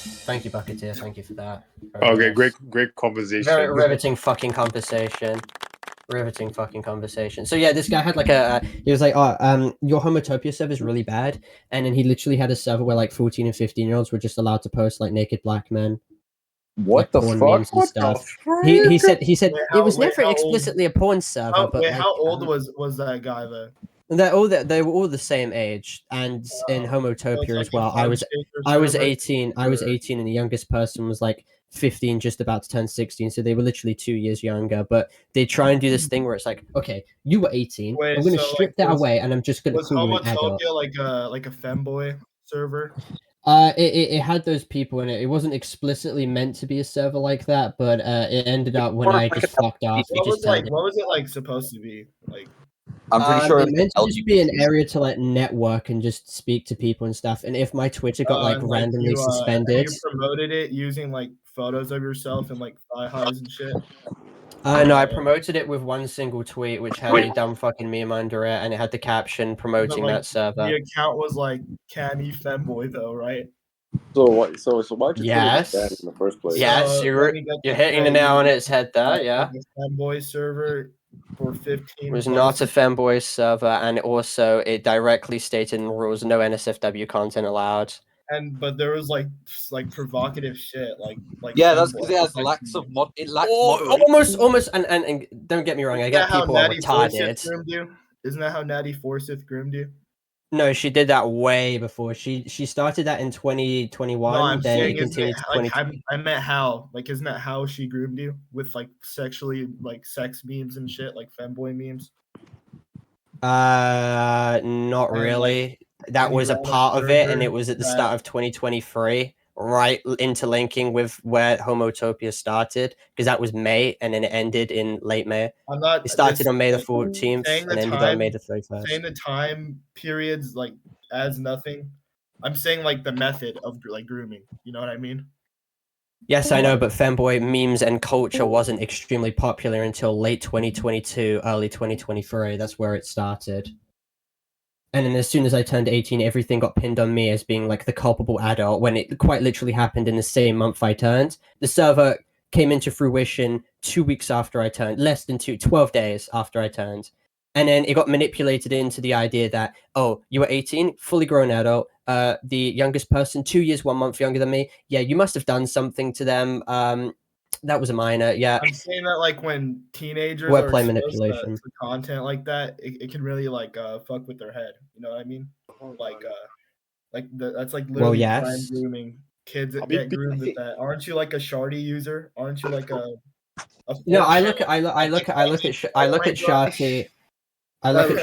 Thank you, Bucketeer. Thank you for that. Okay, nice. Great conversation. Very riveting fucking conversation. Riveting fucking conversation. So yeah, this guy had like he was like, your Homotopia server is really bad, and then he literally had a server where like 14 and 15-year-olds were just allowed to post like naked black men. What like, the fuck? Memes and stuff. He said it was never explicitly a porn server. But how old was that guy though? They were all the same age, and in Homotopia as well. I was 18. I was 18, and the youngest person was like 15, just about to turn 16. So they were literally 2 years younger. But they try and do this thing where it's like, okay, you were 18. I'm going to strip that away, and I'm just going to call you an adult. Was Homotopia like a femboy server? It had those people in it. It wasn't explicitly meant to be a server like that, but it ended up when I just fucked off. What was it like supposed to be like? I'm pretty sure it meant to just be an area to like network and just speak to people and stuff. And if my Twitter got like randomly suspended, you promoted it using like photos of yourself and like thigh highs and shit. No, I promoted it with one single tweet, which had a dumb fucking meme under it, and it had the caption promoting that server. The account was like Cammy Femboy, though, right? So what? So why'd you yes. Twitter that in the first place? Yes, you're hitting the nail on its head there. Yeah. The Femboy server for 15. It was not a Femboy server, and also it directly stated in the rules no NSFW content allowed. But there was like provocative shit, like yeah, that's because it has lacks of almost and don't get me wrong, I get people are retarded. Isn't that how Natty Forsyth groomed you? No, she did that way before. She started that in 2021. No, then it continued to 2020. I meant how. Like, isn't that how she groomed you with like sexually like sex memes and shit, like femboy memes? Not really. That was a part of it, and it was at the start of 2023, right interlinking with where Homotopia started, because that was May, and then it ended in late May. It started on May the 14th and ended on May the 31st. Saying the time periods like as nothing. I'm saying like the method of like grooming. You know what I mean? Yes, I know, but femboy memes and culture wasn't extremely popular until late 2022, early 2023. That's where it started. And then as soon as I turned 18, everything got pinned on me as being like the culpable adult, when it quite literally happened in the same month I turned. The server came into fruition 2 weeks after I turned, less than 12 days after I turned. And then it got manipulated into the idea that, oh, you were 18, fully grown adult, the youngest person, 2 years, 1 month younger than me. Yeah, you must have done something to them. That was a minor, yeah. I'm saying that like when teenagers wordplay manipulation to content like that, it can really like fuck with their head. You know what I mean? That's like literally prime grooming. Kids that get groomed with that. Aren't you like a Shardy user? Aren't you like a no, I look at Shardy. I look at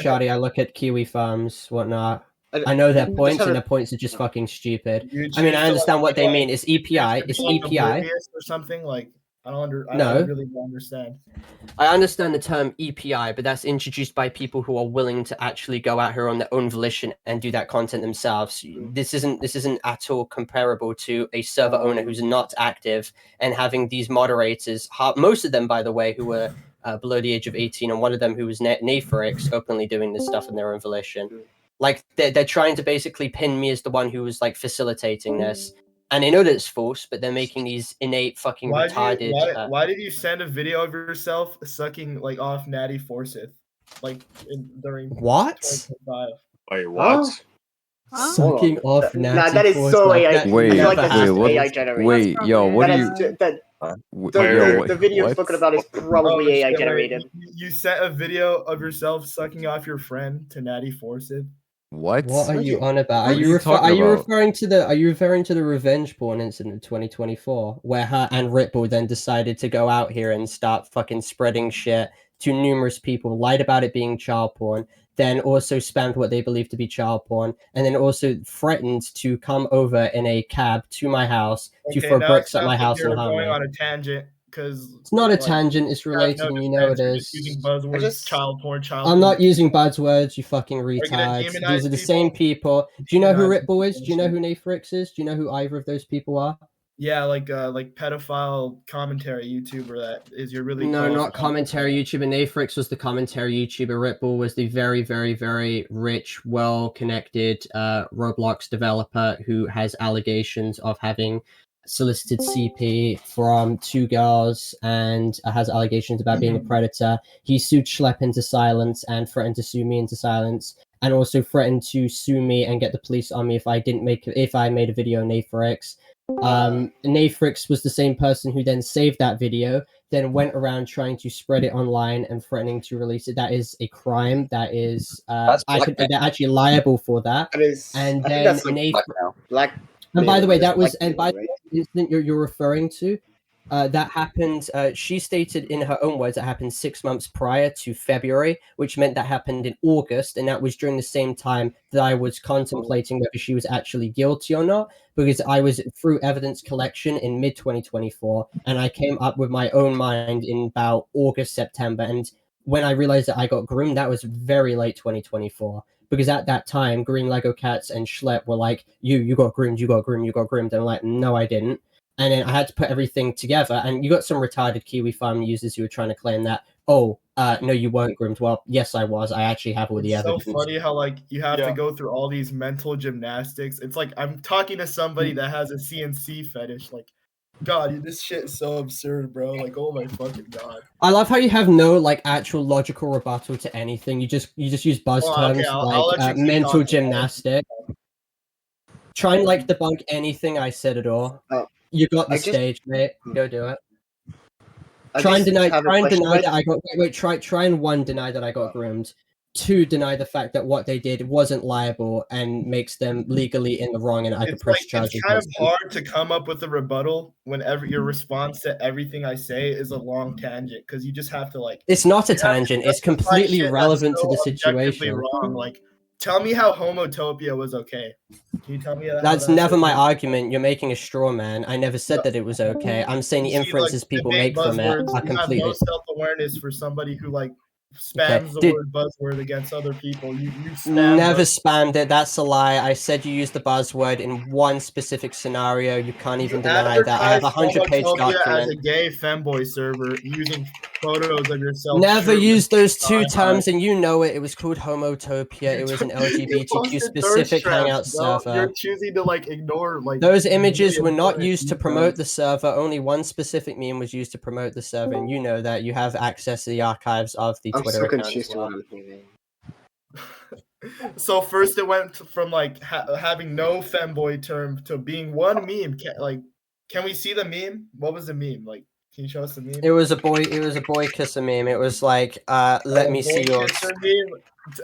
Shardy. I look at Kiwi Farms, whatnot. I know their points, and their points are just fucking stupid. I mean, I understand what they mean. It's EPI. It's EPI or something like. I don't really understand. I understand the term EPI, but that's introduced by people who are willing to actually go out here on their own volition and do that content themselves. This isn't at all comparable to a server owner who's not active and having these moderators, most of them, by the way, who were below the age of 18, and one of them who was Naferix, openly doing this stuff on their own volition. Like, they're trying to basically pin me as the one who was like facilitating this. And they know that it's false, but they're making these innate fucking retarded. Why did you send a video of yourself sucking like off Natty Forsyth, like during what? 2025? Wait, what? Sucking off Natty Forsyth. That is so AI. Wait, like AI generated. Wait, yo, what do you? The video you're talking about is probably AI generated. You sent a video of yourself sucking off your friend to Natty Forsyth. What are you on about? Are you referring to the revenge porn incident of 2024, where her and Ripple then decided to go out here and start fucking spreading shit to numerous people, lied about it being child porn, then also spammed what they believe to be child porn, and then also threatened to come over in a cab to my house to throw bricks at my house and harm me. Going on a tangent. Because it's not a tangent, it's related, and you know it is. Using buzzwords, child porn. I'm not using buzzwords, you fucking retards. These are the same people. Do you know who Ritbull is? Do you know who Naferix is? Do you know who either of those people are? Yeah, like pedophile commentary YouTuber that is your really no, not commentary YouTuber. Naferix was the commentary YouTuber. Ritbull was the very, very, very rich, well-connected Roblox developer who has allegations of having solicited CP from 2 girls and has allegations about being a predator. He sued Schlepp into silence and threatened to sue me into silence, and also threatened to sue me and get the police on me if I made a video on Nathrix. Nathrix was the same person who then saved that video, then went around trying to spread it online and threatening to release it. That is a crime. That is they're actually liable for that. That is, and I then think that's like black. And by the way, that was, black and by right? the incident you're referring to, that happened, she stated in her own words, that happened 6 months prior to February, which meant that happened in August, and that was during the same time that I was contemplating whether she was actually guilty or not, because I was through evidence collection in mid-2024, and I came up with my own mind in about August, September, and when I realized that I got groomed, that was very late 2024. Because at that time, Green Lego Cats and Schlepp were like, you got groomed, you got groomed, you got groomed. And I'm like, no, I didn't. And then I had to put everything together. And you got some retarded Kiwi Farm users who were trying to claim that, no, you weren't groomed. Well, yes, I was. I actually have all the evidence. It's so funny how, like, you have to go through all these mental gymnastics. It's like I'm talking to somebody that has a CNC fetish. Like, God, this shit is so absurd, bro. Like, oh my fucking God. I love how you have no like actual logical rebuttal to anything. You just use buzz terms like mental gymnastic. Try and like debunk anything I said at all. You got the stage, mate. Go do it. Try and deny that I got. Wait. Try and 1, deny that I got groomed. 2, deny the fact that what they did wasn't liable and makes them legally in the wrong, and I could press charges. It's kind of hard to come up with a rebuttal whenever your response to everything I say is a long tangent, because you just have to like. It's not a tangent. It's completely relevant to the situation. Wrong. Like, tell me how homotopia was okay. Can you tell me that? That's never my argument. You're making a straw man. I never said that it was okay. I'm saying the inferences people make from it are completely. You have no self-awareness for somebody who like spams the word buzzword against other people. You never spammed it. That's a lie. I said you used the buzzword in one specific scenario. You can't even deny that. I have 100-page document. As a gay femboy server using photos of yourself. Never used those 2 terms, and you know it. It was called homotopia. It was an LGBTQ specific hangout server. You're choosing to like ignore like those images were not used to promote the server. Only one specific meme was used to promote the server, and you know that. You have access to the archives of the Twitter account. So first it went from like having no femboy term to being one meme. Can we see the meme? What was the meme? Like, can you show us the meme? It was a boy kisser meme. It was like, let me see yours.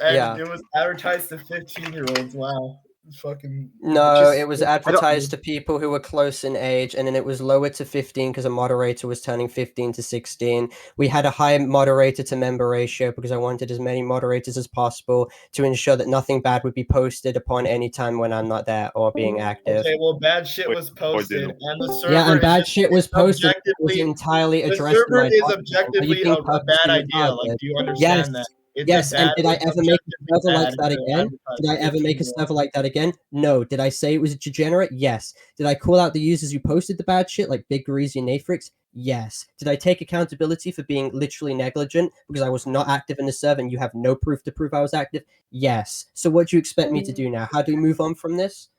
And it was advertised to 15-year-olds. Wow. Fucking no, it was advertised to people who were close in age, and then it was lowered to 15 because a moderator was turning 15 to 16. We had a high moderator to member ratio because I wanted as many moderators as possible to ensure that nothing bad would be posted upon any time when I'm not there or being active. Okay, well, bad shit was posted, and the server and bad shit was posted. It was entirely addressed. The server is objectively a bad idea. Like, do you understand that? Yes, and did I ever make a server like that again? Did I ever make a server like that again? No. Did I say it was degenerate? Yes. Did I call out the users who posted the bad shit, like Big Greasy and Nathrix? Yes. Did I take accountability for being literally negligent because I was not active in the server and you have no proof to prove I was active? Yes. So what do you expect me to do now? How do we move on from this?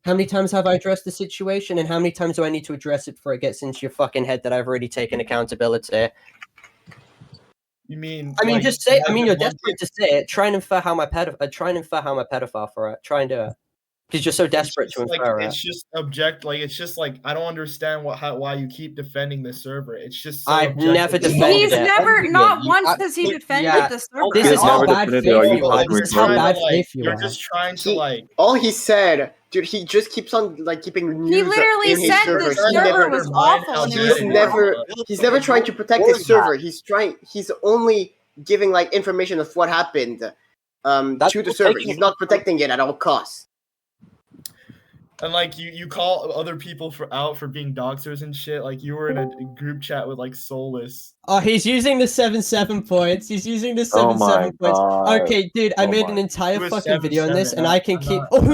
How many times have I addressed the situation, and how many times do I need to address it before it gets into your fucking head that I've already taken accountability? You mean? I mean, like, just say. I mean, you're desperate to say it. Try and infer how I'm a pedophile for it. Try and do it, because you're so desperate to infer it. It's just it's just like I don't understand why you keep defending the server. It's just. So I've never defended it. He's never, not once has he defended the server. This is how bad faith you are. This is how bad faith you are. You're just trying to like. All he said. Dude, he just keeps on like keeping news. He literally in his said server. the server was awful. He's never trying to protect his server. He's only giving like information of what happened to the server. He's not protecting it at all costs. And like you call other people out for being doxers and shit. Like you were in a group chat with like Soulless. Oh, he's using the 7 points. He's using the 7 points. Okay, dude, I made an entire fucking video on this, and I can keep. Who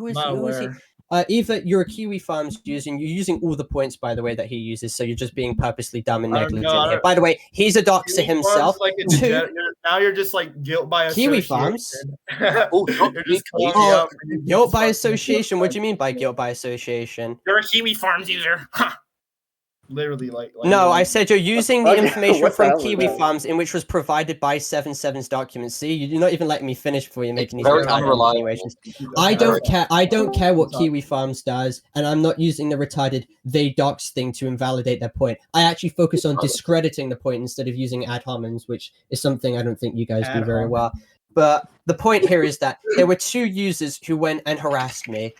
is he? Either you're a Kiwi Farms user, you're using all the points, by the way, that he uses, so you're just being purposely dumb and negligent here. By the way, he's a doxer himself. now you're just like guilt by Kiwi association. Farms? Oh, You're just calling Oh, me out for using Guilt this by fucking- association? What do you mean by guilt by association? You're a Kiwi Farms user. Literally, like No, I said you're using the Okay, information what the from hell was Kiwi that? Farms, in which was provided by 77's documents. See, you're not even letting me finish before you're making these very retarded unreliable. insinuations. I don't care. I don't care what Kiwi Farms does, and I'm not using the retarded they docs thing to invalidate their point. I actually focus on discrediting the point instead of using ad hominems, which is something I don't think you guys do Ad very hominem. well. But the point here is that there were two users who went and harassed me,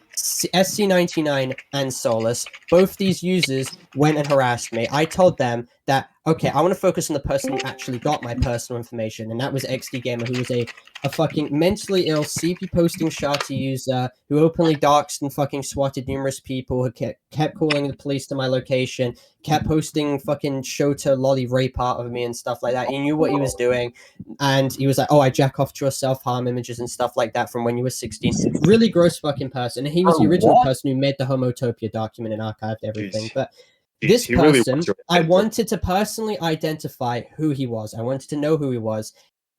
SC99 and Solus. Both these users went and harassed me. I told them that, okay, I want to focus on the person who actually got my personal information, and that was XD Gamer, who was a fucking mentally ill CP posting shotty user who openly doxed and fucking swatted numerous people, who kept calling the police to my location, kept posting fucking Shota lolly rape art of me and stuff like that. He knew what he was doing, and he was like, oh, I jack off to your self-harm images and stuff like that from when you were 16. Really gross fucking person. And he was the original person who made the Homotopia document and archived everything. Jeez. But Jeez, this he really person, wants your I head, bro. wanted to personally identify who he was. I wanted to know who he was.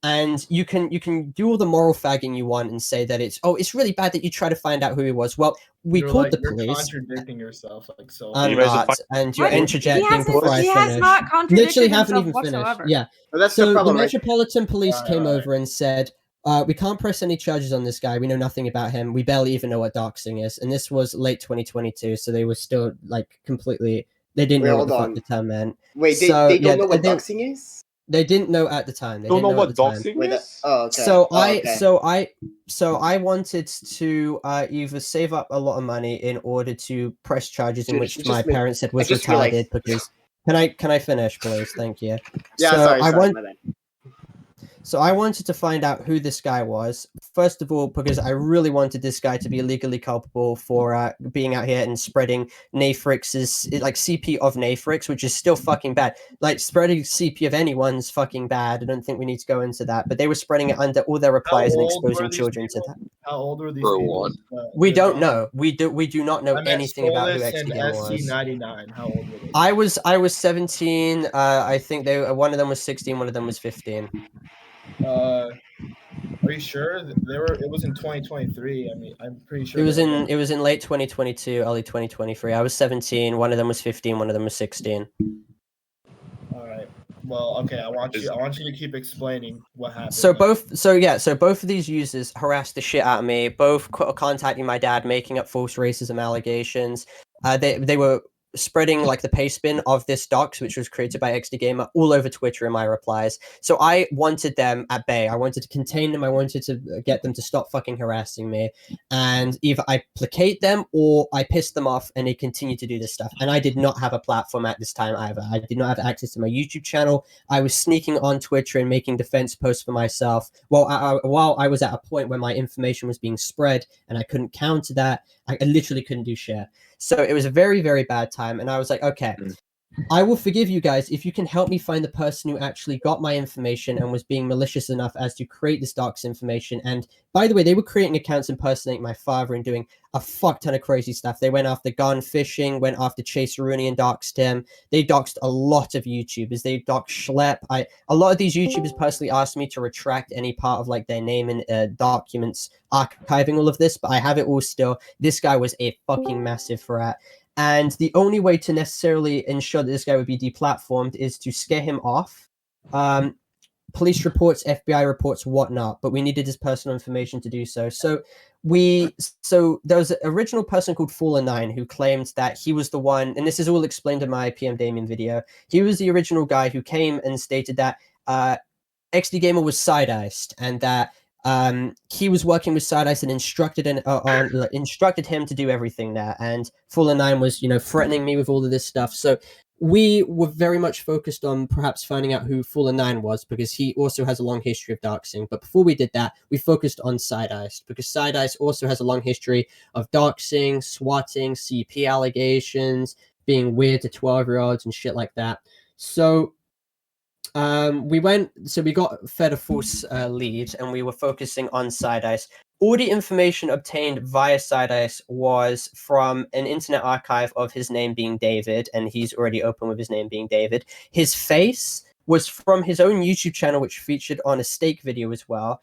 And you can do all the moral fagging you want and say that it's really bad that you try to find out who he was. Well, we You're called like, the you're police. contradicting yourself, like so. I'm You guys are not, and you're What? interjecting before I He finish. has not contradicted Literally haven't himself even finished. whatsoever. Yeah. Well, that's So the problem, the right? Metropolitan Police came Alright. over and said, we can't press any charges on this guy. We know nothing about him. We barely even know what doxing is. And this was late 2022, so they were still like completely. They didn't Wait, know what hold the on. fuck the term meant. Wait, So, they don't yeah, know what they- doxing is? They didn't know at the time. They Don't didn't know know what at the time. doxing Wait, is? oh, okay. So okay. I wanted to either save up a lot of money in order to press charges in Dude, which you my just made- parents said was just retarded realized- because can I finish, please? Thank you. Yeah, so sorry, I want my bad. so I wanted to find out who this guy was. First of all, because I really wanted this guy to be legally culpable for being out here and spreading Nafrix's like CP of Nafrix, which is still fucking bad. Like spreading CP of anyone's fucking bad. I don't think we need to go into that. But they were spreading it under all their replies and old were exposing these children to people? that. How old were these For people? what? We the don't doc- know. We do not know I meant anything about who Solus XD and Gamer was. SC99. How old were they? I was 17. I think one of them was 16. One of them was 15. Are you sure they were? It was in 2023. I mean, I'm pretty sure It was they were- in late 2022, early 2023. I was 17. One of them was 15. One of them was 16. All right. Well, okay. I want you to keep explaining what happened. So both of these users harassed the shit out of me. Both contacting my dad, making up false racism allegations. They were spreading like the pastebin of this docs, which was created by XD Gamer, all over Twitter in my replies. So I wanted them at bay. I wanted to contain them. I wanted to get them to stop fucking harassing me. And either I placate them or I piss them off and they continue to do this stuff. And I did not have a platform at this time either. I did not have access to my YouTube channel. I was sneaking on Twitter and making defense posts for myself while I was at a point where my information was being spread and I couldn't counter that. I literally couldn't do shit. So it was a very, very bad time. And I was like, okay, I will forgive you guys if you can help me find the person who actually got my information and was being malicious enough as to create this docs information. And by the way, they were creating accounts impersonating my father and doing a fuck ton of crazy stuff. They went after gun fishing, went after Chase Rooney and doxed him. They doxed a lot of YouTubers. They doxed Schlepp. A lot of these YouTubers personally asked me to retract any part of like their name and documents archiving all of this, but I have it all still. This guy was a fucking massive rat. And the only way to necessarily ensure that this guy would be deplatformed is to scare him off. Police reports, FBI reports, whatnot, but we needed his personal information to do so. So there was an original person called Fallen9 who claimed that he was the one, and this is all explained in my PM Damien video. He was the original guy who came and stated that XD Gamer was side-iced and that he was working with Side-Ice and instructed him to do everything there. And Fallen9 was, threatening me with all of this stuff. So we were very much focused on perhaps finding out who Fallen9 was because he also has a long history of doxing. But before we did that, we focused on Side-Ice because Side-Ice also has a long history of doxing, swatting, CP allegations, being weird to 12-year-olds and shit like that. So we got fed a false lead and we were focusing on Side-Ice. All the information obtained via Side-Ice was from an internet archive of his name being David, and he's already open with his name being David. His face was from his own YouTube channel, which featured on a steak video as well.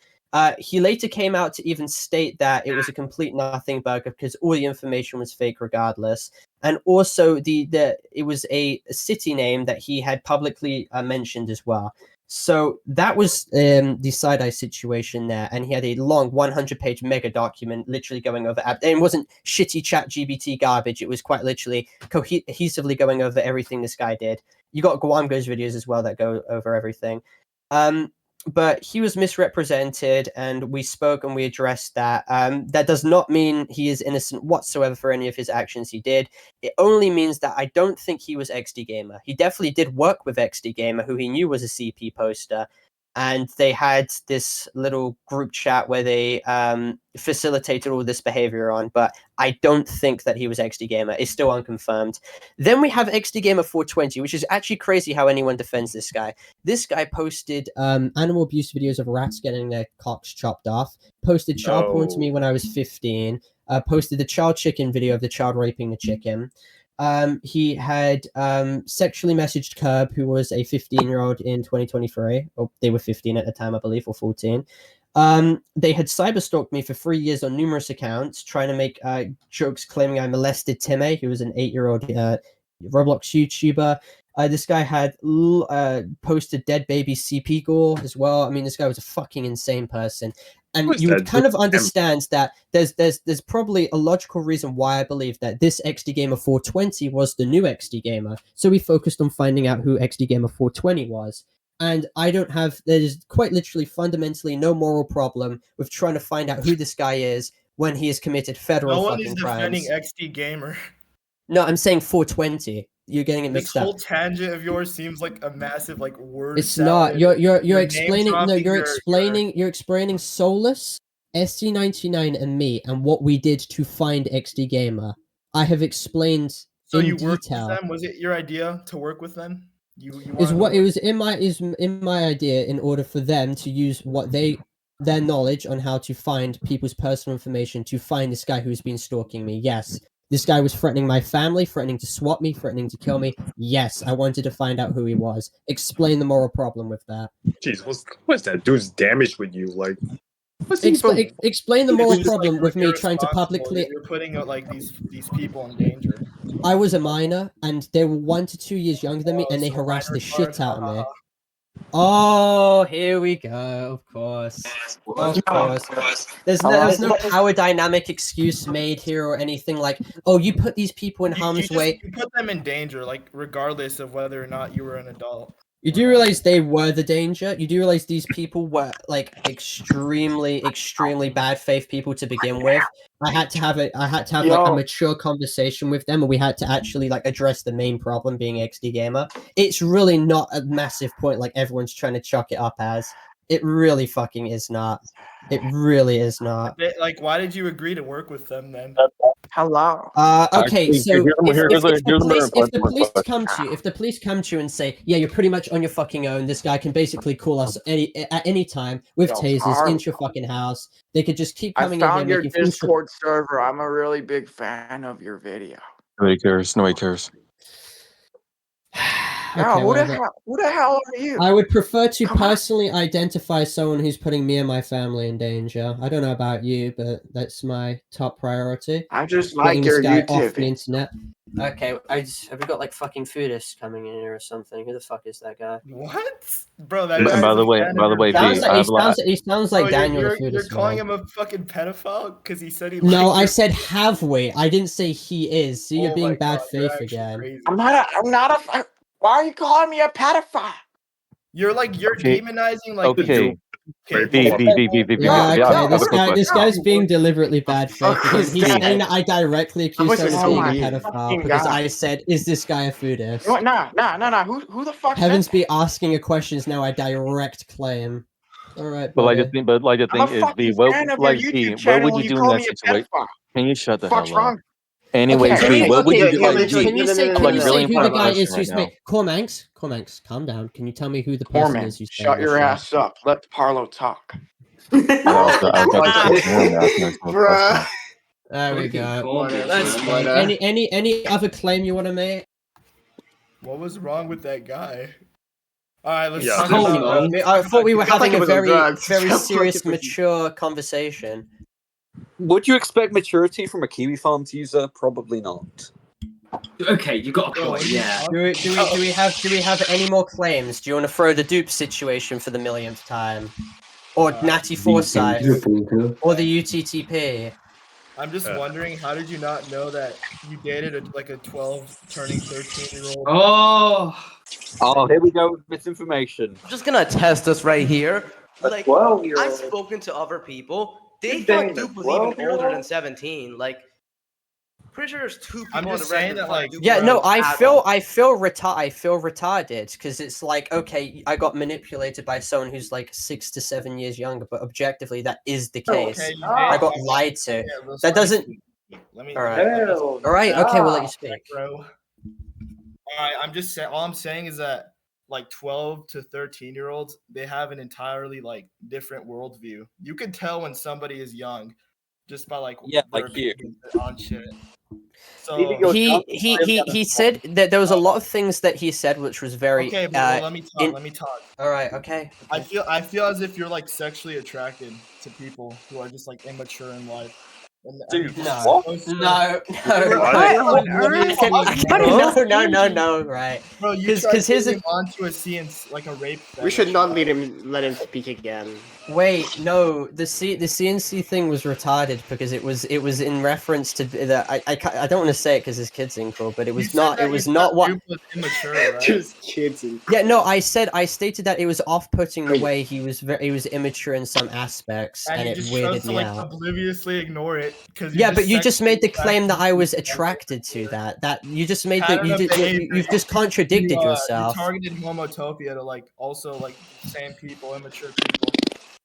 He later came out to even state that it was a complete nothing burger because all the information was fake regardless. And also it was a city name that he had publicly mentioned as well. So that was the side-eye situation there, and he had a long 100-page mega document literally going over, and it wasn't shitty chat GBT garbage, it was quite literally cohesively going over everything this guy did. You got Guamgo's videos as well that go over everything. But he was misrepresented, and we spoke and we addressed that. That does not mean he is innocent whatsoever for any of his actions he did. It only means that I don't think he was XD Gamer. He definitely did work with XD Gamer, who he knew was a CP poster, and they had this little group chat where they facilitated all this behavior on, but I don't think that he was XD Gamer. It's still unconfirmed. Then we have XD Gamer 420, which is actually crazy how anyone defends this guy. This guy posted animal abuse videos of rats getting their cocks chopped off, posted child porn to me when I was 15, posted the child chicken video of the child raping the chicken. He had sexually messaged Curb, who was a 15-year-old in 2023. Or they were 15 at the time, I believe, or 14. They had cyberstalked me for 3 years on numerous accounts, trying to make jokes claiming I molested Time, who was an 8-year-old Roblox YouTuber. This guy had posted dead baby CP gore as well. I mean, this guy was a fucking insane person. And you would kind of understand that there's probably a logical reason why I believe that this XD Gamer 420 was the new XD Gamer. So we focused on finding out who XD Gamer 420 was. And there's quite literally fundamentally no moral problem with trying to find out who this guy is when he has committed federal fucking crimes. No one is defending XD Gamer. No, I'm saying 420. You're getting it mixed up. This whole tangent of yours seems like a massive word. It's not. You're explaining. No, you're explaining Solus, SC99, and me, and what we did to find XD Gamer. I have explained so in you detail. Worked with them? Was it your idea to work with them? It was in my idea in order for them to use their knowledge on how to find people's personal information to find this guy who's been stalking me. Yes. This guy was threatening my family, threatening to swap me, threatening to kill me. Yes, I wanted to find out who he was. Explain the moral problem with that. Jeez, what's that dude's damage with you? Explain the moral problem with me trying to publicly. You're putting these people in danger. I was a minor, and they were 1 to 2 years younger than me, and they harassed the shit out of me. Oh, here we go. Of course. Of course. There's no power dynamic excuse made here or anything like, oh, you put these people in harm's way. You put them in danger, regardless of whether or not you were an adult. You do realize they were the danger? You do realize these people were, extremely, extremely bad faith people to begin with? I had to have a mature conversation with them, and we had to actually, address the main problem being XD Gamer. It's really not a massive point like everyone's trying to chalk it up as. It really fucking is not. It really is not. Why did you agree to work with them then? Hello. Okay, so if the police come to you and say, yeah, you're pretty much on your fucking own, this guy can basically call us at any time with tasers into your fucking house. They could just keep coming in here. I found your Discord server. I'm a really big fan of your video. Nobody cares. Nobody cares. Okay, who the hell are you? I would prefer to personally identify someone who's putting me and my family in danger. I don't know about you, but that's my top priority. I just like your YouTube. Off the internet. Okay, have we got fucking foodists coming in here or something? Who the fuck is that guy? What, bro? By the way, he sounds like Daniel. You're calling him a fucking pedophile because he said he. No, I said have we. I didn't say he is. So you're being bad faith again. Crazy. I'm not a. Why are you calling me a pedophile? You're demonizing Okay. This guy's being deliberately bad faith because he's saying that I directly accused him of being a pedophile because I said, "Is this guy a foodist?" No. Who the fuck? Heavens be asking a question is now a direct claim. All right. But the thing is, what would you do in that situation? Can you shut the hell up? Anyway, what would you do? Can you say who the guy is who's made Cormanx, calm down. Can you tell me who the person is who's shut your ass up. Let Parlo talk. There we go. That's fine. Any other claim you want to make? What was wrong with that guy? All right, let's Yeah. talk Hold about. on. I thought we were Sounds like having it a was on very, drugs. very Sounds like serious, it was- mature conversation. Would you expect maturity from a Kiwi Farms user? Probably not. Okay, you got a Bro, point. Yeah. Do we have any more claims? Do you want to throw the dupe situation for the millionth time, or Natty Forsyth, or the UTTP? I'm just wondering, how did you not know that you dated a 12 turning 13-year-old? Oh, here we go with misinformation. I'm just gonna test this right here. Like, I've spoken to other people. They thought Duke was even older than 17. Like, pretty sure there's two people I'm on the just saying record. that, thought like, Duke Yeah, was no, an I adult. feel retarded because it's like, okay, I got manipulated by someone who's like 6 to 7 years younger, but objectively that is the case. Okay, I got lied to. Yeah, That doesn't. Let me. All right. All right. Okay, we'll let you speak. Bro. All right, I'm just saying. All I'm saying is that like 12 to 13-year-olds, they have an entirely like different worldview. You can tell when somebody is young just by like their like you. opinions on shit. So He said that there was a lot of things that he said which was very. Okay, but let me talk. Let me talk. All right. Okay. I feel as if you're like sexually attracted to people who are just like immature in life. Dude, no, what? no, no, right? Bro, you tried to him onto a CNC, like a rape. We should not let him speak again. Wait, no, the CNC thing was retarded because it was in reference to the I don't want to say it because his kid's in cool, but it was not what was immature, right? Just kids in Yeah, no, I stated that it was off-putting the way he was immature in some aspects, and you it just weirded chose to me like out. obliviously ignore it because Yeah, but you just made the claim that I was attracted to that. That you just made that you've just contradicted yourself. You targeted homotopia to like also like same people, immature people.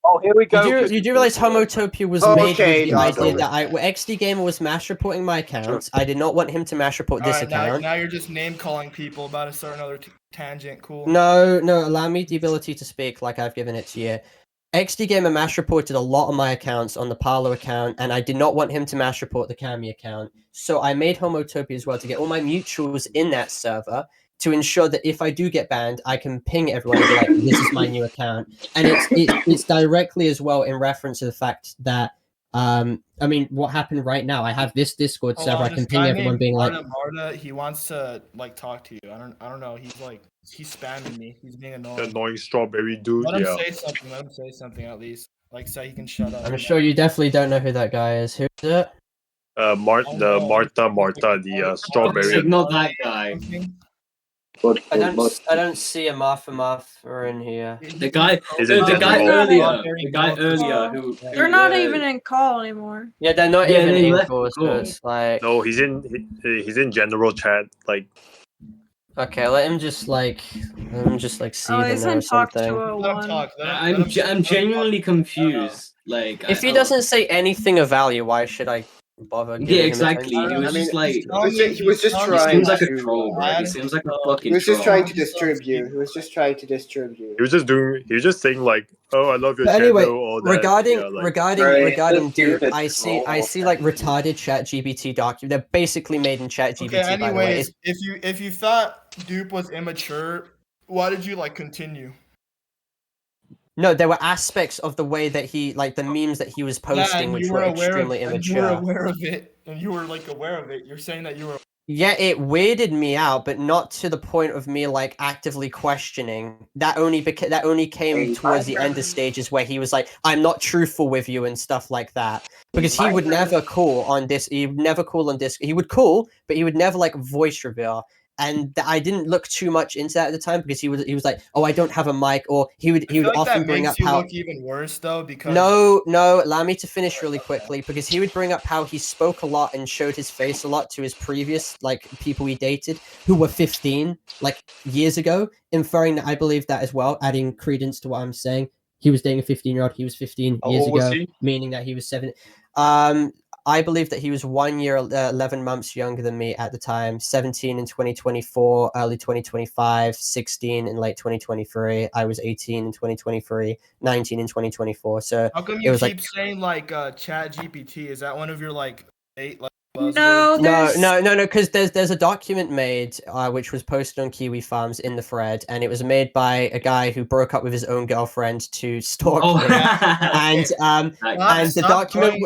Oh, here we go. You do realize homotopia was made with the idea that XD Gamer was mass reporting my accounts. I did not want him to mass report this account. Now you're just name calling people about to start another tangent. Cool. No, allow me the ability to speak like I've given it to you. XD Gamer mass reported a lot of my accounts on the Parlo account, and I did not want him to mass report the Cami account. So I made Homotopia as well to get all my mutuals in that server to ensure that if I do get banned, I can ping everyone and be like, "This is my new account." And it's directly as well in reference to the fact that I mean, what happened right now? I have this Discord server. I can ping everyone, being like, "Marta, he wants to like talk to you." I don't know. He's spamming me. He's being annoying. The annoying strawberry dude. Let him say something. Let him say something at least. Like, so he can shut up. I'm sure you definitely don't know who that guy is. Who's it? Marta, the strawberry. Not that guy. I don't see a Martha in here. The guy earlier who. They're not even in call anymore. Yeah, they're not even in call. So it's like. No, he's in general chat. Like. Okay, let him just like see them or something. I'm genuinely confused. Like, if he doesn't say anything of value, why should I bother? Yeah, exactly. He was just like he was just trying. He seems like a troll, bro. He seems like a fucking. He was just trying to disturb you. He was just trying to disturb you. He was just saying like, "Oh, I love your but channel." Anyway, all that. regarding Duke, I see like retarded ChatGPT document. They're basically made in ChatGPT. Okay, anyways, by the way. if you thought Dupe was immature, why did you like continue? No, there were aspects of the way that he, like the memes that he was posting, which were extremely immature. You were aware of it, and you were like aware of it. You're saying that you were. Yeah, it weirded me out, but not to the point of me like actively questioning. That only came towards the end of stages where he was like, "I'm not truthful with you" and stuff like that. Because he would never call on this. He would never call on this. He would call, but he would never like voice reveal. And I didn't look too much into that at the time because he was like, "Oh, I don't have a mic," or he would often bring up how. Look even worse though because. No, allow me to finish really quickly because he would bring up how he spoke a lot and showed his face a lot to his previous like people he dated who were 15 like years ago, inferring that I believe that as well, adding credence to what I'm saying. He was dating a 15-year-old. He was 15 years ago, meaning that he was 7. I believe that he was 1 year, 11 months younger than me at the time. 17 in 2024, early 2025, 16 in late 2023. I was 18 in 2023, 19 in 2024. So how come you keep saying like Chat GPT? Is that one of your like 8 like No, No, because there's a document made which was posted on Kiwi Farms in the thread, and it was made by a guy who broke up with his own girlfriend to stalk me. And the document.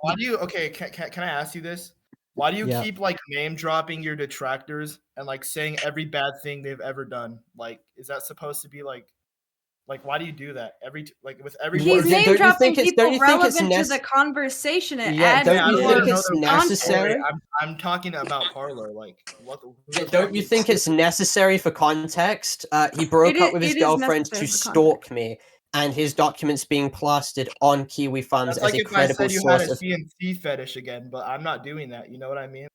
Why do you? Okay, can I ask you this? Why do you Yeah. keep like name dropping your detractors and like saying every bad thing they've ever done? Like, is that supposed to be like why do you do that with every? He's person? name dropping people don't you think it's relevant to the conversation. It Yeah, adds don't you more think it's necessary? I'm talking about Parlo. Like, what? Don't you think it's necessary for context? He broke up with his girlfriend to stalk me, and his documents being plastered on Kiwi Farms That's as like a if I credible said you had source a of. CNC fetish again, but I'm not doing that. You know what I mean?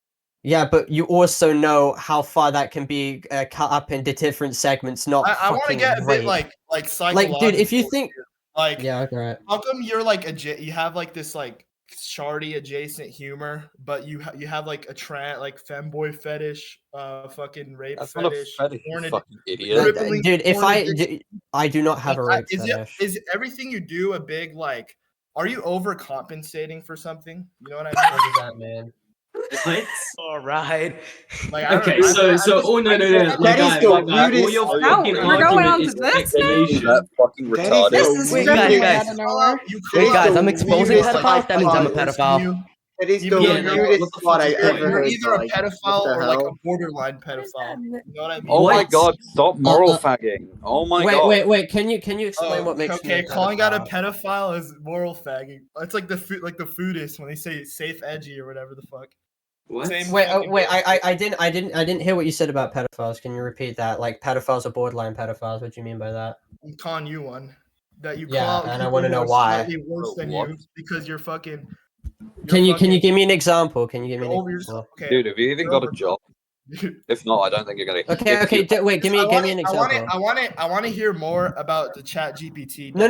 Yeah, but you also know how far that can be cut up into different segments. Not I want to fucking get a rape. bit like psychological. Like, dude, if you think, like, yeah, okay. How come you're like you have like this like shardy adjacent humor, but you have like a femboy fetish, fucking rape That's fetish. not a fetish, you fucking idiot. Dude, if I do not have a rape fetish. Is everything you do a big like? Are you overcompensating for something? You know what I mean? What does that mean? What? All right. Like, Okay, so oh no, That is the weirdest. all your Oh, fucking we're going argument on is to this now? speculation. That fucking That is retarded. This is Wait, stupid. guys. Wait, guys, I'm exposing pedophiles. That means I'm a pedophile. That is the Yeah, weirdest what the thought fuck I is ever You're heard. either a Like, pedophile what the or like a hell? borderline pedophile. You know what I mean? Oh my What? god, stop moral fagging. Oh my god. Wait. Can you explain what makes me a calling out a pedophile? pedophile is moral fagging. It's like the foodists when they say safe edgy or whatever the fuck. What? Same Wait, fucking I didn't hear what you said about pedophiles. Can you repeat that? Like pedophiles are borderline pedophiles. What do you mean by that? I'm calling you one. That you Yeah, call out and I people wanna who know are why. slightly worse than What? you because you're fucking. Can you give me an example? Can you give me an over example? yourself. Okay. Dude, have you even You're got a over- job? If not, I don't think you're gonna. Okay. Wait, give me an example. I want to hear more about the Chat GPT. No.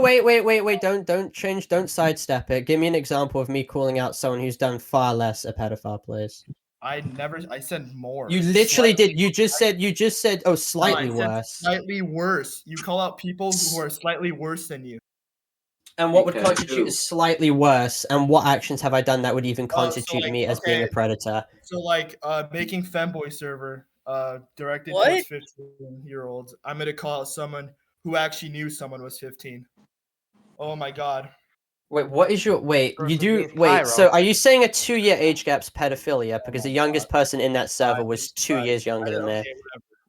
Wait. Don't change. Don't sidestep it. Give me an example of me calling out someone who's done far less a pedophile, please. I said more. You literally Slightly- did. You just said, oh, slightly No, I said worse. Slightly worse. You call out people who are slightly worse than you. And what would Okay, constitute cool. as slightly worse? And what actions have I done that would even constitute me as being a predator? So like making femboy server directed What? towards 15-year-olds. I'm gonna call out someone who actually knew someone was 15. Oh my god. Wait, what is your wait? You Versus do being wait. Cairo. So are you saying a 2-year age gap's pedophilia? Because the youngest person in that server was 2 years younger than me. Okay,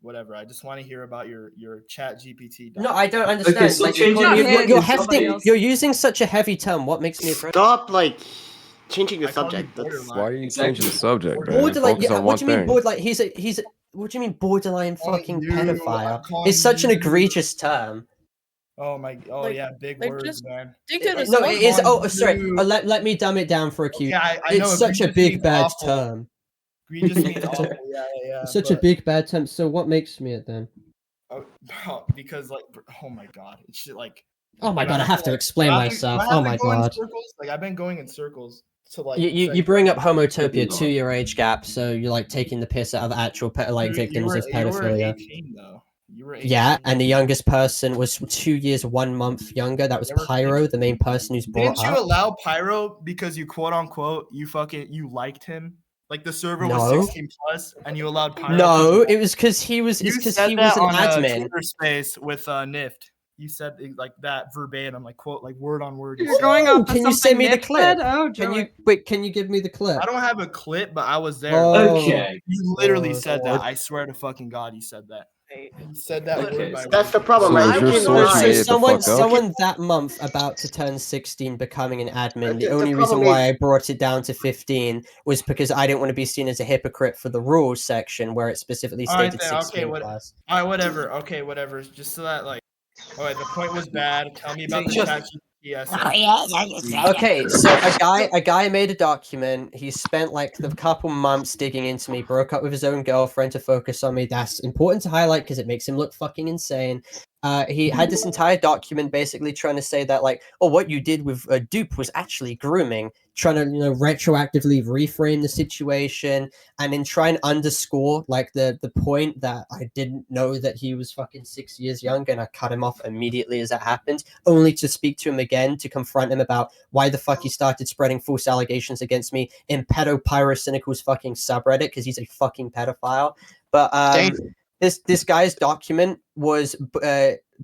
whatever. I just want to hear about your Chat GPT. No, I don't understand. so like, changing you're, it you're, is you're somebody hefting. else. You're using such a heavy term. What makes me a predator? Stop like changing the I call you subject. That's borderline. Why are you changing the subject, man? Borderline. Focus Yeah, on what one do you mean thing. borderline? He's a. What do you mean borderline calling fucking you- pedophile? I'm calling It's such an you- egregious term. Oh yeah, big like, words, just man. stick to the No, it is. Oh, sorry. you- Let me dumb it down for a cue. Okay, I know It's such a egregious big means bad awful. term. Egregious means awful. Yeah. Such a but- big bad term. So what makes me it then? because like, oh my god, it's shit like. Oh my like, god, I have to explain I've been- myself. I Oh have my been going in god. circles, like I've been going in circles to like. You bring up homotopia 2-year age gap, so you're like taking the piss out of actual victims of You were pedophilia. 18 though. You were 18. Yeah, and the youngest person was 2 years 1 month younger. That was They were Pyro, the main person who's brought Didn't you up. allow Pyro because you quote unquote you liked him? Like the server was No. 16 plus, and you allowed Pyro. No, it was because he was. You It's because said he was that an on admin. Twitter space with Nift. You said like that verbatim, like quote, like word on word. You're going off. Can you send me the clip? Oh, Can you Joey. wait? Can you give me the clip? I don't have a clip, but I was there. Oh, Okay. You literally oh, said God. that. I swear to fucking God, you said that. You said that Okay, word by That's the word. problem. So I is your can source lie. made it the fuck up? Someone that month about to turn 16 becoming an admin. The The only reason problem why I brought it down to 15 was because I didn't want to be seen as a hypocrite for the rules section where it specifically All right, stated then, 16 okay, plus. All right, whatever. Okay, whatever. Just so that like, all right, the point was bad. Tell me about the Just- chat. Yes. Okay, so a guy made a document. He spent like a couple months digging into me, broke up with his own girlfriend to focus on me. That's important to highlight because it makes him look fucking insane. he had this entire document basically trying to say that, like, oh, what you did with Dupe was actually grooming, trying to, retroactively reframe the situation, and then try and underscore, like, the point that I didn't know that he was fucking 6 years younger, and I cut him off immediately as that happened, only to speak to him again, to confront him about why the fuck he started spreading false allegations against me in Pedopyrocynical's fucking subreddit, because he's a fucking pedophile. But, this guy's document was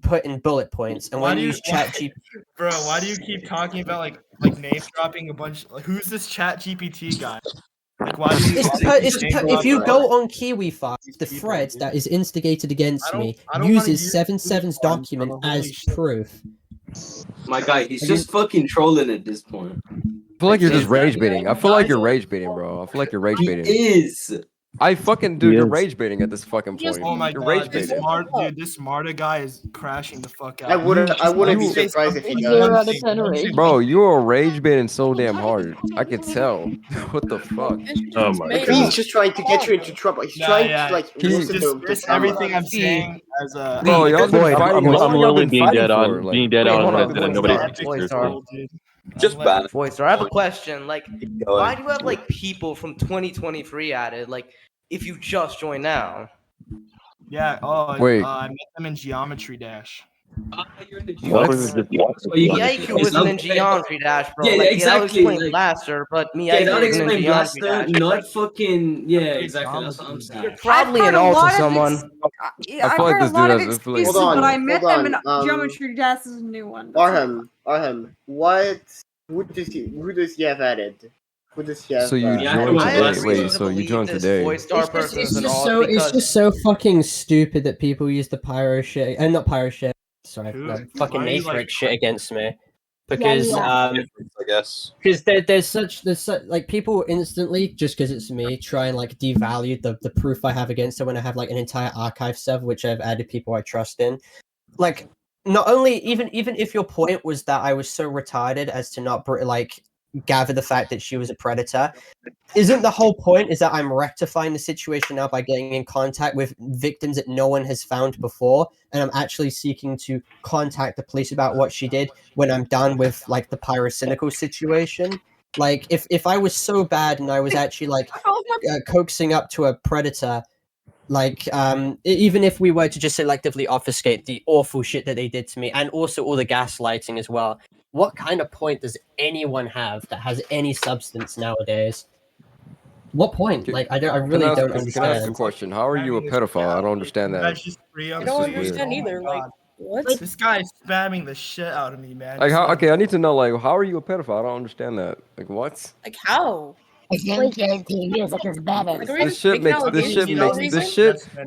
put in bullet points, and when you use ChatGPT, bro, why do you keep talking about like name dropping a bunch? Like, who's this ChatGPT guy? Like, why do you? If you go on KiwiFi, the thread that is instigated against me uses 7/7's document as proof. My guy, he's just fucking trolling at this point. I feel like you're just rage baiting. I feel like you're rage baiting, bro. I feel like you're rage baiting. He is. I fucking dude, you're rage baiting at this fucking point. Oh my you're god, rage this baiting. this Marta guy is crashing the fuck out. I wouldn't be surprised if he does. Bro, you are rage baiting so damn hard. I could tell. What the fuck? Oh my god. He's just trying to get you into trouble. He's trying to like listen to everything I'm saying as a. Bro, y'all been fighting. I'm literally being dead on, like, being dead on hold that on, nobody hold on. takes me seriously. Just ban. Voice, I have a question. Like, why do you have like people from 2023 added? Like, if you just joined now. Yeah. Wait. I met them in Geometry Dash. What? Miyaiku wasn't in Geometry Dash, bro. Yeah, like, exactly. That explained Blaster, but Miyaiku that wasn't in explained Geometry Blaster, Dash. not fucking. Yeah, exactly. That's what I'm saying. You're probably an alt to someone. I've feel like heard this a lot dude of has- excuses, Hold on, but I met hold them in on, Geometry Dash is a new one. Arham, what? Who does he have added? Who does he have? So you Yeah, joined I today? have Wait, so you joined today? It's just so fucking stupid that people use the pyro shit, and not pyro shit. Sorry, Who? no, Why fucking are you, Matrix like- shit against me, because I guess. because there's such like people instantly, just because it's me, try and like devalue the proof I have against it when I have like an entire archive server which I've added people I trust in. Like, not only even if your point was that I was so retarded as to not like gather the fact that she was a predator, isn't the whole point is that I'm rectifying the situation now by getting in contact with victims that no one has found before, and I'm actually seeking to contact the police about what she did when I'm done with like the pyrocynical situation. Like, if I was so bad and I was actually like coaxing up to a predator, like even if we were to just selectively obfuscate the awful shit that they did to me, and also all the gaslighting as well, what kind of point does anyone have that has any substance nowadays? What point? Like, I really don't understand. Can I ask a question? How are you a pedophile? I don't understand that. That's just free. I I'm don't so understand weird. either. Oh my Like, God. what? This guy is spamming the shit out of me, man. Like, Just how? Okay, I need to know. Like, how are you a pedophile? I don't understand that. Like, what? Like, how? Like,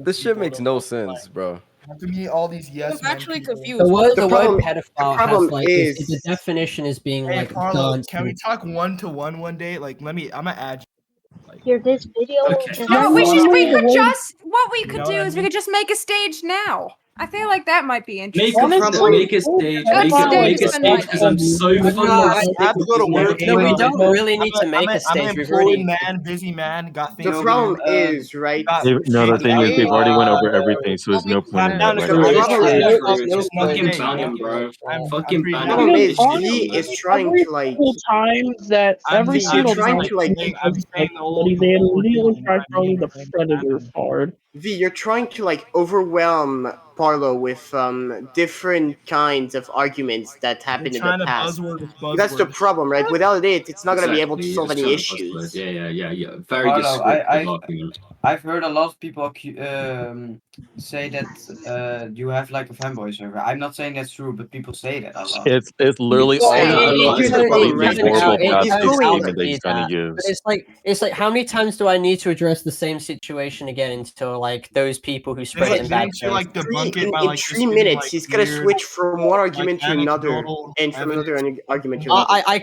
This shit makes no sense, bro. To me, all these yes. I'm actually confused. The word problem- pedophile problem has like is- the definition is being Hey, like Parlo, danced. can we talk 1-to-1 one day? Like, I'm gonna add you. Here, this video. Okay. No, we could just what we You could know do what I is we mean? could just make a stage now. I feel like that might be Make interesting. a stage. Make a stage because I'm so fucking. I have to go to work. No, we don't really need to make a I'm stage. an We've employed already. man, busy man. Got things. The problem is, right? No, the thing is, we've already went over everything, so there's no point in down to like. go. The Just problem kidding. is, Just Fucking kidding. ban him, bro. I'm Fucking pretty ban the him. problem is, Shit, V bro. is trying to like. times that every you're single trying time to like. I'm saying the whole. they immediately try throwing the predator card. V, you're trying to like overwhelm Parlo with different kinds of arguments that happened in the past. That's the problem, right? Without it, it's not gonna be able to solve any issues. Yeah. Very Parlo, descriptive argument. I've heard a lot of people say that you have like a fanboy server. I'm not saying that's true, but people say that a lot. It's literally Well, all here's the the problem, right? horrible It's past going- statement that he's trying to But use. it's like how many times do I need to address the same situation again until like those people who spread it in bad faith? Like debunk it In by like 3 minutes, he's gonna switch from one argument to another, and from another argument to another. I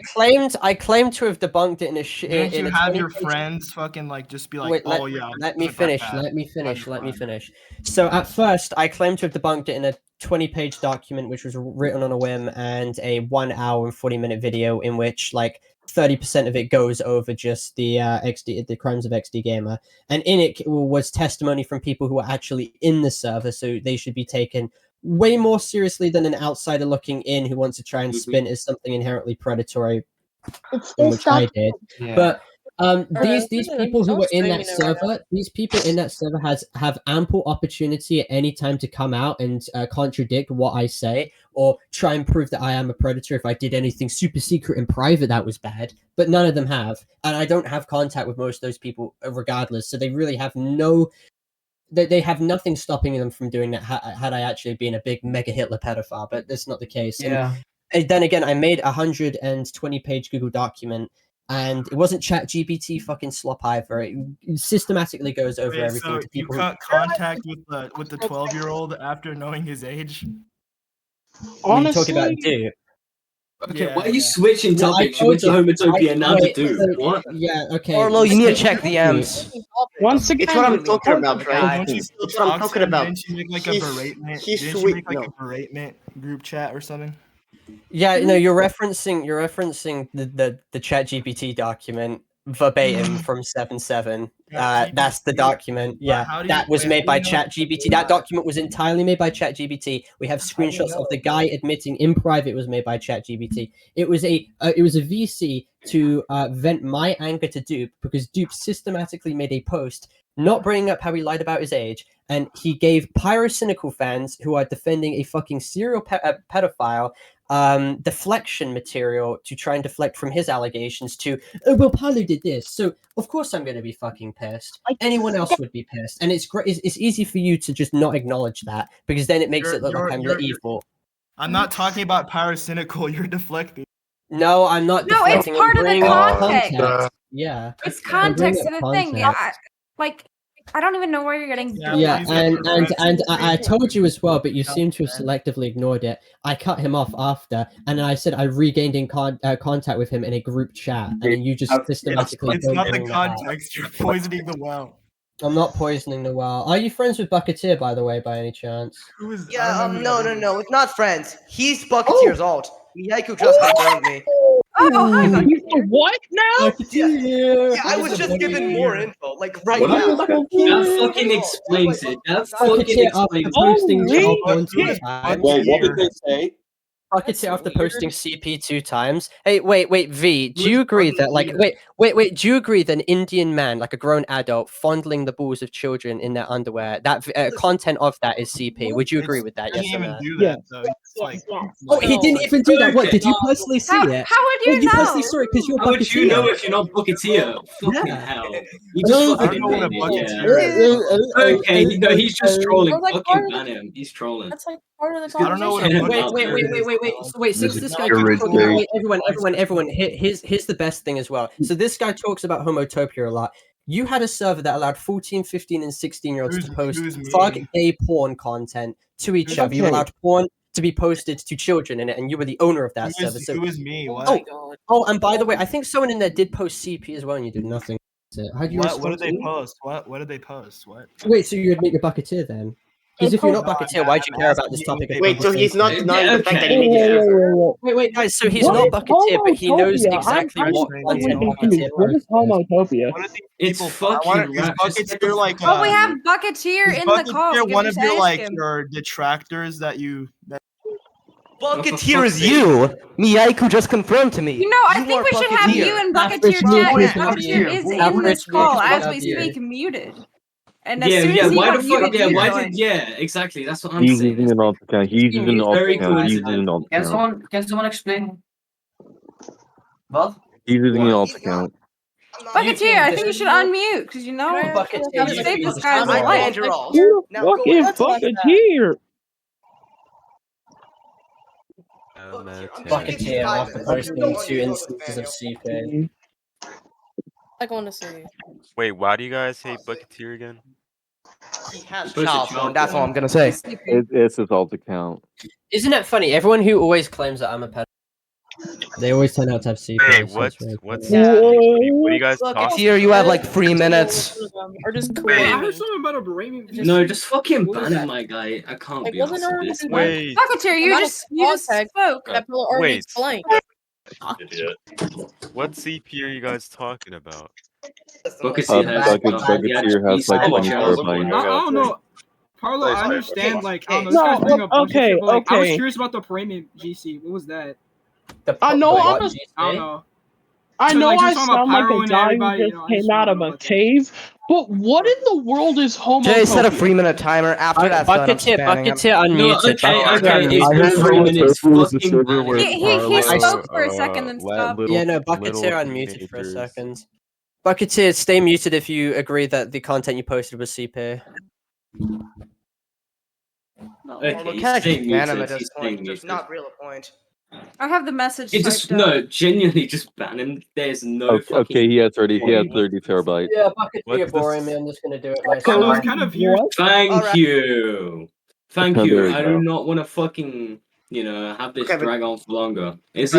claimed to have debunked it in a Didn't you in a have 20 your friends fucking like just be like, Wait, oh yeah. let me it's not that finish. bad. Let me finish. So at first, I claimed to have debunked it in a 20-page document, which was written on a whim, and a 1 hour and 40-minute video in which like 30% of it goes over just the the crimes of XD Gamer, and in it was testimony from people who were actually in the server, so they should be taken way more seriously than an outsider looking in who wants to try and spin as something inherently predatory, in which I did. Yeah. But these people who were in that server, have ample opportunity at any time to come out and contradict what I say, or try and prove that I am a predator if I did anything super secret in private that was bad. But none of them have, and I don't have contact with most of those people regardless. So they really have no. They have nothing stopping them from doing that had I actually been a big mega Hitler pedophile, but that's not the case. Yeah. And then again, I made a 120-page Google document, and it wasn't ChatGPT fucking slop either. It systematically goes over everything So to people. You cut contact with the 12-year-old after knowing his age. What are you talking about, dude? Okay, why are you switching topics? You went to Homotopia, now to do what? Yeah, okay. Parlo, you need to check the M's. Once again, it's what I'm talking about, right? It's what I'm talking about. Didn't you make like a beratement? Didn't you make like a beratement group chat or something? Yeah, no, you're referencing the ChatGPT document verbatim from 7.7. That's the document. Yeah, that was made by ChatGPT. That document was entirely made by ChatGPT. We have screenshots of the guy admitting in private it was made by ChatGPT. It was a VC to vent my anger to Dupe, because Dupe systematically made a post not bringing up how he lied about his age, and he gave pyrocynical fans who are defending a fucking serial pedophile deflection material to try and deflect from his allegations to, oh, well, Parlo did this, so of course I'm going to be fucking pissed. Anyone else would be pissed. And it's great. It's easy for you to just not acknowledge that, because then it makes it look like I'm the evil. I'm not talking about pyrocynical. You're deflecting. No, I'm not No, it's deflecting. part of the context. Yeah. It's context of the thing. Like, I don't even know where you're getting. Yeah, and I told you as well, but you seem to have selectively ignored it. I cut him off after, and I said I regained in contact with him in a group chat, and then you just systematically. It's not the context. You're poisoning the well. I'm not poisoning the well. Are you friends with Bucketeer, by the way, by any chance? Yeah, no, we're not friends. He's Bucketeer's alt. Miyaiku just confirmed me. What now? Yeah, I was just given more info, like right now. That fucking explains it. That fucking explains it. Wait, what did they say? Bucketeer after posting CP 2 times. Hey, wait, V, do you agree that, like, wait, do you agree that an Indian man, like a grown adult, fondling the balls of children in their underwear, that content of that is CP? Would you agree with that? Yes or no? Oh, he didn't even do that. What, did you personally see it? How would you know? You personally saw it because you're Bucketeer. How would you know if you're not Bucketeer? Fucking hell. You just fucking know what a Bucketeer is. Okay, no, he's just trolling. Fucking ban him. He's trolling. That's like part of the I don't know what Wait, since this guy keeps talking, everyone, here's the best thing as well. So this guy talks about homotopia a lot. You had a server that allowed 14, 15, and 16-year-olds to post fuck gay porn content to each other. You allowed porn to be posted to children in it, and you were the owner of that server. So, it was me. What? Oh, and by the way, I think someone in there did post CP as well, and you did nothing. How do you what did they post? What did they post? What? Wait, so you admit you're Bucketeer then? Because if you're not Bucketeer, why'd you care about this topic? Wait, so he's not denying the fact that he made it server. Wait, guys, so he's not Bucketeer, but he knows exactly what content Bucketeer. What is homotopia? It's fucking Bucketeer like. Well, we have Bucketeer in the call. Bucketeer one of your like your detractors that you. Bucketeer is you. Miyaiku just confirmed to me. You know, I think we should have you and Bucketeer chat. Bucketeer is in this call as we speak, muted. And as soon as why the fuck? Yeah, why did? Yeah, exactly. That's what I'm He's saying. using an alt account. He's using an alt account. He's using an alt account. Can someone explain? What? He's using an alt account. Bucketeer, I think you should unmute because you know Bucketeer, to save this guy's I life. banned your alt. Who Now the go fucking ahead. Bucketeer? Bucketeer after posting 2 instances of CP. I want to say. Wait, why do you guys hate Bucketeer again? He has child phone. That's all I'm gonna say. It's his alt account. Isn't it funny? Everyone who always claims that I'm a pedophile, they always turn out to have CP. Wait, what's what are you guys talking? Here you have like 3 minutes. Or just Wait. I heard something about a beratement. No, just fucking ban him, my guy. I can't Like, be wasn't honest there with this. Wait. Bucketeer, you just spoke. That people already Wait. explained. What CP are you guys talking about? Bucketeer has like 24 I don't know. Parlo, I understand. Like, I don't know. This No, guy's bringing up a bunch of okay, shit, but, like, I was okay. curious about the Premium GC. What was that? I know Like, I'm a, I don't know. I So, know like, you were I talking about sound like Pyro a and guy who everybody, just you know, I came just out wanna of know a about that. cave, but what in the world is Jay, set a homotopia? 3-minute timer. After that's done, I'm spamming him. No, unmuted. okay, if you're 3 minutes, fucking ban him. He spoke for a second and stopped. Yeah, no, Bucketeer unmuted for a second. Bucketeer, stay muted if you agree that the content you posted was CP. Well, he's can't just staying ban him muted, at this he's point. staying There's muted. not real a point. I have the message It just typed up. no, genuinely just ban him. There's no Okay, fucking okay, he has 30 point. terabytes. Yeah, Bucketeer boring me. I'm just gonna do it myself. So, I was kind of here. Thank you. Thank There you. we I go. do not want to fucking, have this Okay, but- drag on for longer. Is